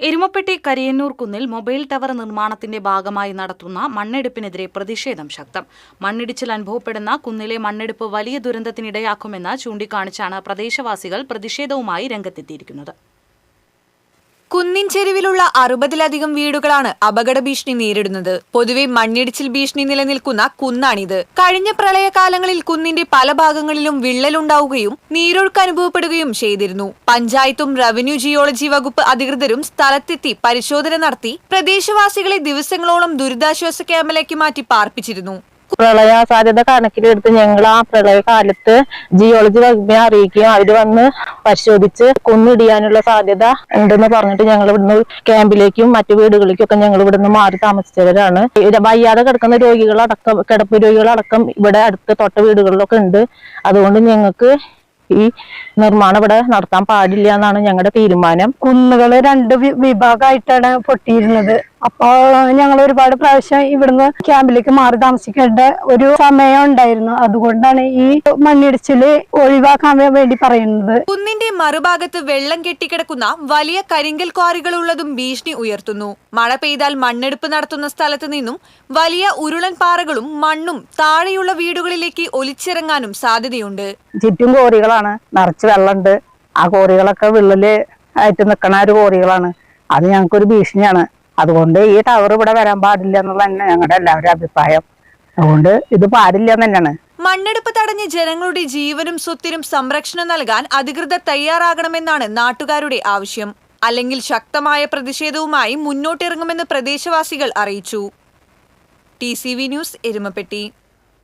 എരുമപ്പെട്ടി കരിയന്നൂർ കുന്നിൽ mobile tower നിർമ്മാണത്തിന്റെ ഭാഗമായി നടത്തുന്ന മണ്ണെടുപ്പിനെതിരെ പ്രതിഷേധം ശക്തം. മണ്ണിടിച്ചിൽ അനുഭവപ്പെടുന്ന കുന്നിലെ മണ്ണെടുപ്പ് വലിയ ദുരന്തത്തിനിടയാക്കുമെന്ന് ചൂണ്ടിക്കാണിച്ചാണ് പ്രദേശവാസികൾ പ്രതിഷേധവുമായി രംഗത്തെത്തിയിരിക്കുന്നത്. കുന്നിൻ ചെരുവിലുള്ള 60-ലധികം വീടുകളാണ് അപകട ഭീഷണി നേരിടുന്നത്. പൊതുവെ മണ്ണിടിച്ചിൽ ഭീഷണി നിലനിൽക്കുന്ന കുന്നാണിത്. കഴിഞ്ഞ പ്രളയകാലങ്ങളിൽ കുന്നിന്റെ പല ഭാഗങ്ങളിലും വിള്ളലുണ്ടാവുകയും നീരൊഴുക്ക് അനുഭവപ്പെടുകയും ചെയ്തിരുന്നു. പഞ്ചായത്തും റവന്യൂ ജിയോളജി വകുപ്പ് അധികൃതരും സ്ഥലത്തെത്തി പരിശോധന നടത്തി പ്രദേശവാസികളെ ദിവസങ്ങളോളം ദുരിതാശ്വാസ ക്യാമ്പിലേക്ക് മാറ്റി പാർപ്പിച്ചിരുന്നു. പ്രളയ സാധ്യത കണക്കിലെടുത്ത് ഞങ്ങൾ ആ പ്രളയകാലത്ത് ജിയോളജി വകുപ്പിനെ അറിയിക്കുകയും അവര് വന്ന് പരിശോധിച്ച് കുന്നിടിയാനുള്ള സാധ്യത ഉണ്ടെന്ന് പറഞ്ഞിട്ട് ഞങ്ങൾ ഇവിടുന്ന് ക്യാമ്പിലേക്കും മറ്റു വീടുകളിലേക്കും ഒക്കെ ഞങ്ങൾ ഇവിടുന്ന് മാറി താമസിച്ചവരാണ്. വയ്യാതെ കിടക്കുന്ന രോഗികളടക്കം, കിടപ്പ് രോഗികളടക്കം ഇവിടെ അടുത്ത് തൊട്ട വീടുകളിലൊക്കെ ഉണ്ട്. അതുകൊണ്ട് ഞങ്ങൾക്ക് ഈ നിർമ്മാണം ഇവിടെ നടത്താൻ പാടില്ല എന്നാണ് ഞങ്ങളുടെ തീരുമാനം. കുന്നുകള് 2 വിഭാഗമായിട്ടാണ് പൊട്ടിയിരുന്നത്. അപ്പോൾ ഞങ്ങൾ ഒരുപാട് പ്രാവശ്യം ഇവിടുന്ന് ക്യാമ്പിലേക്ക് മാറി താമസിക്കേണ്ട ഒരു സമയം ഉണ്ടായിരുന്നു. അതുകൊണ്ടാണ് ഈ മണ്ണിടിച്ചില് ഒഴിവാക്കാൻ വേണ്ടി പറയുന്നത്. കുന്നിന്റെ മറുഭാഗത്ത് വെള്ളം കെട്ടിക്കിടക്കുന്ന വലിയ കരിങ്കൽ ക്വാറികൾ ഉള്ളതും ഭീഷണി ഉയർത്തുന്നു. മഴ പെയ്താൽ മണ്ണെടുപ്പ് നടത്തുന്ന സ്ഥലത്ത് നിന്നും വലിയ ഉരുളൻ പാറകളും മണ്ണും താഴെയുള്ള വീടുകളിലേക്ക് ഒലിച്ചിറങ്ങാനും സാധ്യതയുണ്ട്. ചുറ്റും കോറികളാണ്, നിറച്ച് വെള്ളമുണ്ട്. ആ കോറികളൊക്കെ വിള്ളല് ആയിട്ട് നിൽക്കണ ഒരു കോറികളാണ്. അത് ഞങ്ങൾക്കൊരു ഭീഷണിയാണ്. അതുകൊണ്ട് ഈ ടവർ ഇവിടെ വരാൻ പാടില്ല എന്നുള്ള തന്നെ ഞങ്ങളുടെ എല്ലാവരുടെ അഭിപ്രായം. അതുകൊണ്ട് ഇത് പാടില്ല തന്നെയാണ്. മണ്ണെടുപ്പ് തടഞ്ഞ് ജനങ്ങളുടെ ജീവനും സ്വത്തിനും സംരക്ഷണം നൽകാൻ അധികൃതർ തയ്യാറാകണമെന്നാണ് നാട്ടുകാരുടെ ആവശ്യം. അല്ലെങ്കിൽ ശക്തമായ പ്രതിഷേധവുമായി മുന്നോട്ടിറങ്ങുമെന്ന് പ്രദേശവാസികൾ അറിയിച്ചു. TCV news, Erumapetty.